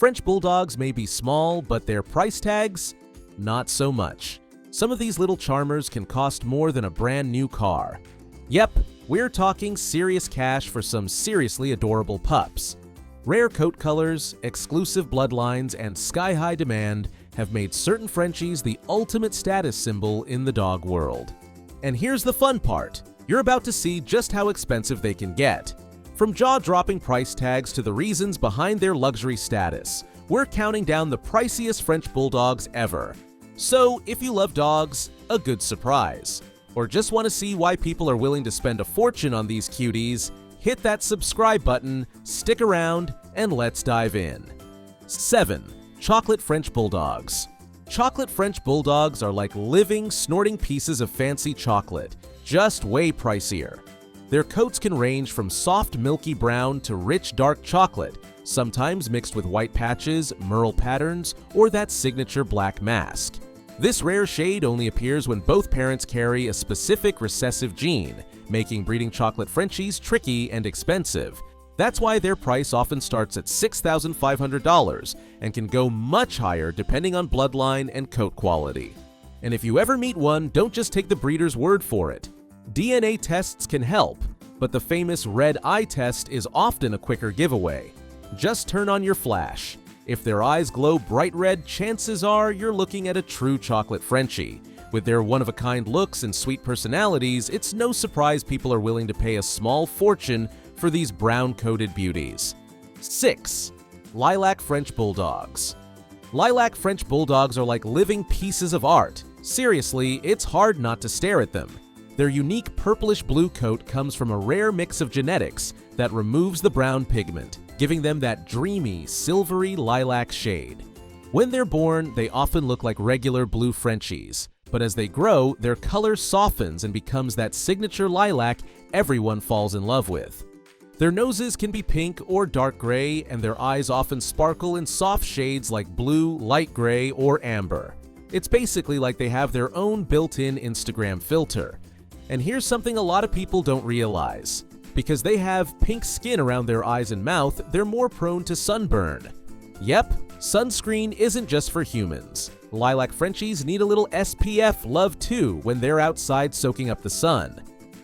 French Bulldogs may be small, but their price tags? Not so much. Some of these little charmers can cost more than a brand new car. Yep, we're talking serious cash for some seriously adorable pups. Rare coat colors, exclusive bloodlines, and sky-high demand have made certain Frenchies the ultimate status symbol in the dog world. And here's the fun part. You're about to see just how expensive they can get. From jaw-dropping price tags to the reasons behind their luxury status, we're counting down the priciest French Bulldogs ever. So, if you love dogs, a good surprise. Or just want to see why people are willing to spend a fortune on these cuties, hit that subscribe button, stick around, and let's dive in. 7. Chocolate French Bulldogs. Chocolate French Bulldogs are like living, snorting pieces of fancy chocolate, just way pricier. Their coats can range from soft milky brown to rich dark chocolate, sometimes mixed with white patches, Merle patterns, or that signature black mask. This rare shade only appears when both parents carry a specific recessive gene, making breeding chocolate Frenchies tricky and expensive. That's why their price often starts at $6,500 and can go much higher depending on bloodline and coat quality. And if you ever meet one, don't just take the breeder's word for it. DNA tests can help, but the famous red eye test is often a quicker giveaway. Just turn on your flash. If their eyes glow bright red, chances are you're looking at a true chocolate Frenchie. With their one-of-a-kind looks and sweet personalities, it's no surprise people are willing to pay a small fortune for these brown-coated beauties. 6. Lilac French Bulldogs. Lilac French Bulldogs are like living pieces of art. Seriously, it's hard not to stare at them. Their unique purplish-blue coat comes from a rare mix of genetics that removes the brown pigment, giving them that dreamy, silvery lilac shade. When they're born, they often look like regular blue Frenchies, but as they grow, their color softens and becomes that signature lilac everyone falls in love with. Their noses can be pink or dark gray, and their eyes often sparkle in soft shades like blue, light gray, or amber. It's basically like they have their own built-in Instagram filter. And here's something a lot of people don't realize. Because they have pink skin around their eyes and mouth, they're more prone to sunburn. Yep, sunscreen isn't just for humans. Lilac Frenchies need a little SPF love too when they're outside soaking up the sun.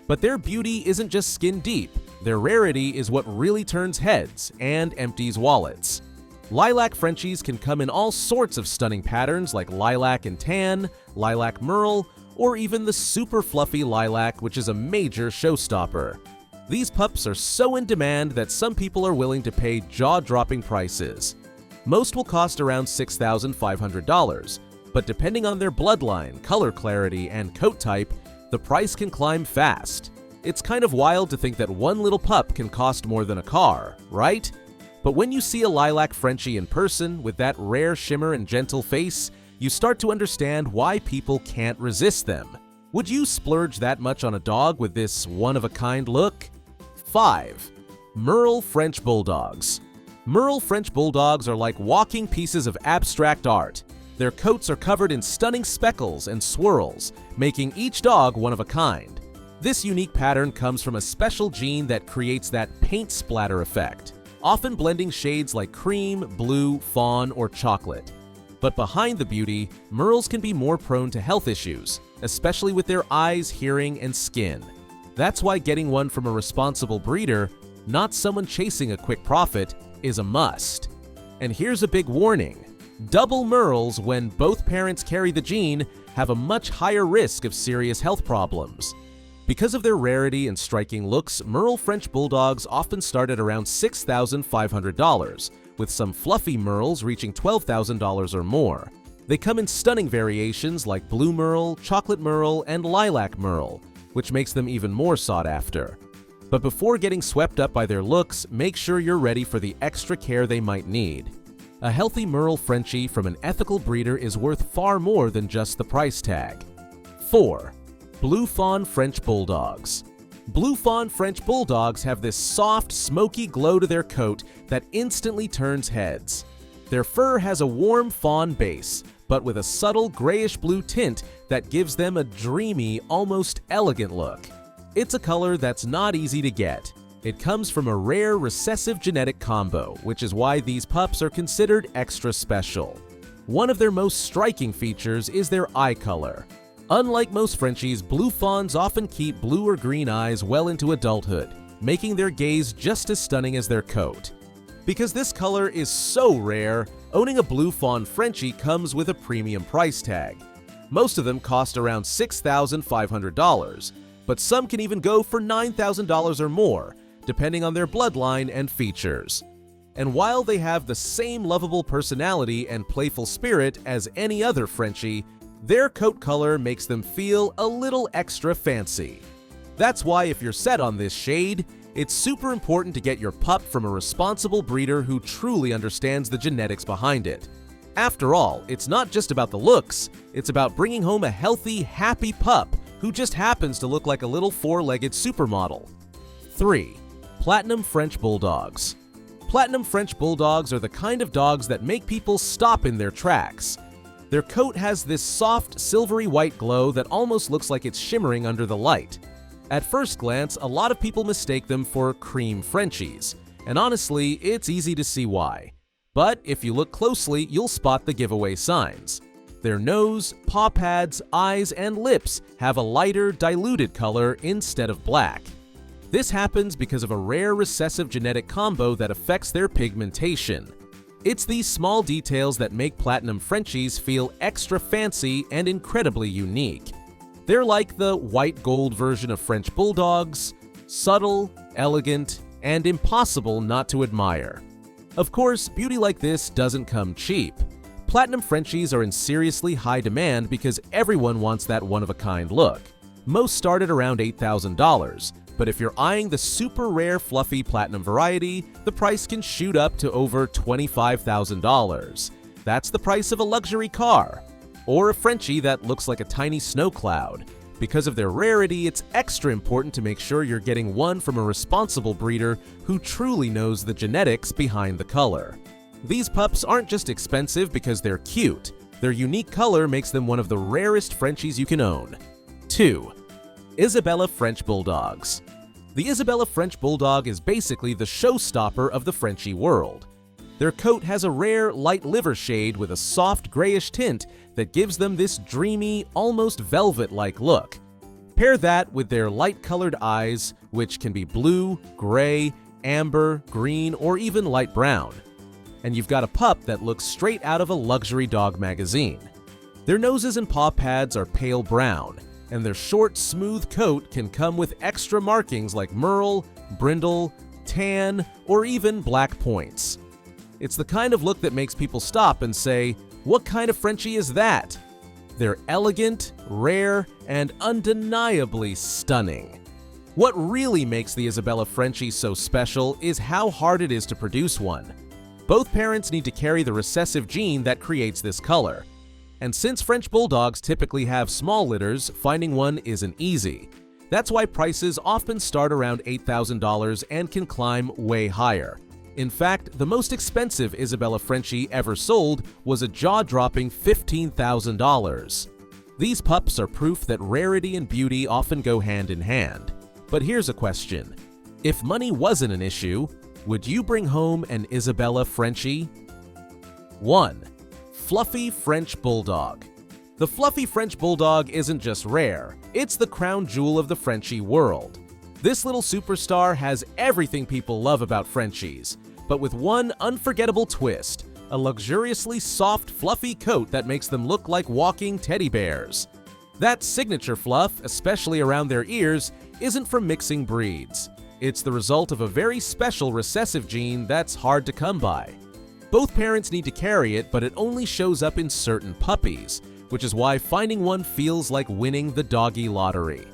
But their beauty isn't just skin deep. Their rarity is what really turns heads and empties wallets. Lilac Frenchies can come in all sorts of stunning patterns like lilac and tan, lilac merle, or even the super fluffy lilac, which is a major showstopper. These pups are so in demand that some people are willing to pay jaw-dropping prices. Most will cost around $6,500, but depending on their bloodline, color clarity, and coat type, the price can climb fast. It's kind of wild to think that one little pup can cost more than a car, right? But when you see a Lilac Frenchie in person with that rare shimmer and gentle face, you start to understand why people can't resist them. Would you splurge that much on a dog with this one-of-a-kind look? 5. Merle French Bulldogs. Merle French Bulldogs are like walking pieces of abstract art. Their coats are covered in stunning speckles and swirls, making each dog one of a kind. This unique pattern comes from a special gene that creates that paint splatter effect, often blending shades like cream, blue, fawn, or chocolate. But behind the beauty, Merles can be more prone to health issues, especially with their eyes, hearing, and skin. That's why getting one from a responsible breeder, not someone chasing a quick profit, is a must. And here's a big warning. Double Merles, when both parents carry the gene, have a much higher risk of serious health problems. Because of their rarity and striking looks, Merle French Bulldogs often start at around $6,500, with some fluffy Merles reaching $12,000 or more. They come in stunning variations like Blue Merle, Chocolate Merle, and Lilac Merle, which makes them even more sought after. But before getting swept up by their looks, make sure you're ready for the extra care they might need. A healthy Merle Frenchie from an ethical breeder is worth far more than just the price tag. 4. Blue Fawn French Bulldogs. Blue Fawn French Bulldogs have this soft, smoky glow to their coat that instantly turns heads. Their fur has a warm fawn base, but with a subtle grayish-blue tint that gives them a dreamy, almost elegant look. It's a color that's not easy to get. It comes from a rare recessive genetic combo, which is why these pups are considered extra special. One of their most striking features is their eye color. Unlike most Frenchies, blue fawns often keep blue or green eyes well into adulthood, making their gaze just as stunning as their coat. Because this color is so rare, owning a blue fawn Frenchie comes with a premium price tag. Most of them cost around $6,500, but some can even go for $9,000 or more, depending on their bloodline and features. And while they have the same lovable personality and playful spirit as any other Frenchie, their coat color makes them feel a little extra fancy. That's why if you're set on this shade, it's super important to get your pup from a responsible breeder who truly understands the genetics behind it. After all, it's not just about the looks, it's about bringing home a healthy, happy pup who just happens to look like a little four-legged supermodel. 3. Platinum French Bulldogs. Platinum French Bulldogs are the kind of dogs that make people stop in their tracks. Their coat has this soft, silvery white glow that almost looks like it's shimmering under the light. At first glance, a lot of people mistake them for cream Frenchies, and honestly, it's easy to see why. But if you look closely, you'll spot the giveaway signs. Their nose, paw pads, eyes, and lips have a lighter, diluted color instead of black. This happens because of a rare recessive genetic combo that affects their pigmentation. It's these small details that make Platinum Frenchies feel extra fancy and incredibly unique. They're like the white gold version of French Bulldogs, subtle, elegant, and impossible not to admire. Of course, beauty like this doesn't come cheap. Platinum Frenchies are in seriously high demand because everyone wants that one-of-a-kind look. Most start at around $8,000, but if you're eyeing the super rare fluffy platinum variety, the price can shoot up to over $25,000. That's the price of a luxury car, or a Frenchie that looks like a tiny snow cloud. Because of their rarity, it's extra important to make sure you're getting one from a responsible breeder who truly knows the genetics behind the color. These pups aren't just expensive because they're cute. Their unique color makes them one of the rarest Frenchies you can own. 2. Isabella French Bulldogs. The Isabella French Bulldog is basically the showstopper of the Frenchie world. Their coat has a rare light liver shade with a soft grayish tint that gives them this dreamy, almost velvet-like look. Pair that with their light-colored eyes, which can be blue, gray, amber, green, or even light brown. And you've got a pup that looks straight out of a luxury dog magazine. Their noses and paw pads are pale brown, and their short, smooth coat can come with extra markings like merle, brindle, tan, or even black points. It's the kind of look that makes people stop and say, "What kind of Frenchie is that?" They're elegant, rare, and undeniably stunning. What really makes the Isabella Frenchie so special is how hard it is to produce one. Both parents need to carry the recessive gene that creates this color. And since French Bulldogs typically have small litters, finding one isn't easy. That's why prices often start around $8,000 and can climb way higher. In fact, the most expensive Isabella Frenchie ever sold was a jaw-dropping $15,000. These pups are proof that rarity and beauty often go hand in hand. But here's a question. If money wasn't an issue, would you bring home an Isabella Frenchie? 1. Fluffy French Bulldog. The fluffy French Bulldog isn't just rare, it's the crown jewel of the Frenchie world. This little superstar has everything people love about Frenchies, but with one unforgettable twist, a luxuriously soft, fluffy coat that makes them look like walking teddy bears. That signature fluff, especially around their ears, isn't from mixing breeds. It's the result of a very special recessive gene that's hard to come by. Both parents need to carry it, but it only shows up in certain puppies, which is why finding one feels like winning the Doggy lottery.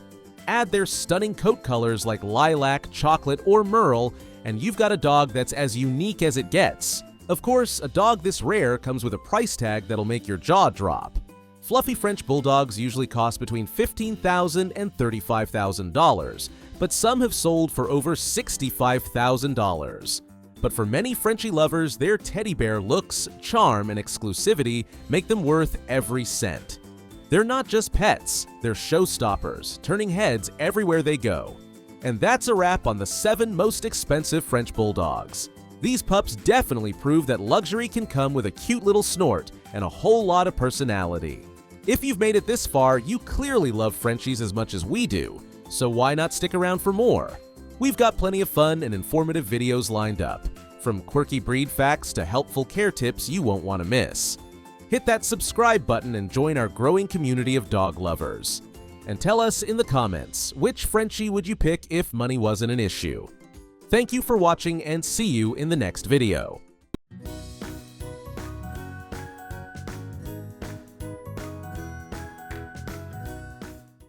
Add their stunning coat colors like lilac, chocolate, or merle, and you've got a dog that's as unique as it gets. Of course, a dog this rare comes with a price tag that'll make your jaw drop. Fluffy French Bulldogs usually cost between $15,000 and $35,000, but some have sold for over $65,000. But for many Frenchie lovers, their teddy bear looks, charm, and exclusivity make them worth every cent. They're not just pets, they're showstoppers, turning heads everywhere they go. And that's a wrap on the 7 most expensive French Bulldogs. These pups definitely prove that luxury can come with a cute little snort and a whole lot of personality. If you've made it this far, you clearly love Frenchies as much as we do, so why not stick around for more? We've got plenty of fun and informative videos lined up, from quirky breed facts to helpful care tips you won't want to miss. Hit that subscribe button and join our growing community of dog lovers. And tell us in the comments, which Frenchie would you pick if money wasn't an issue? Thank you for watching and see you in the next video.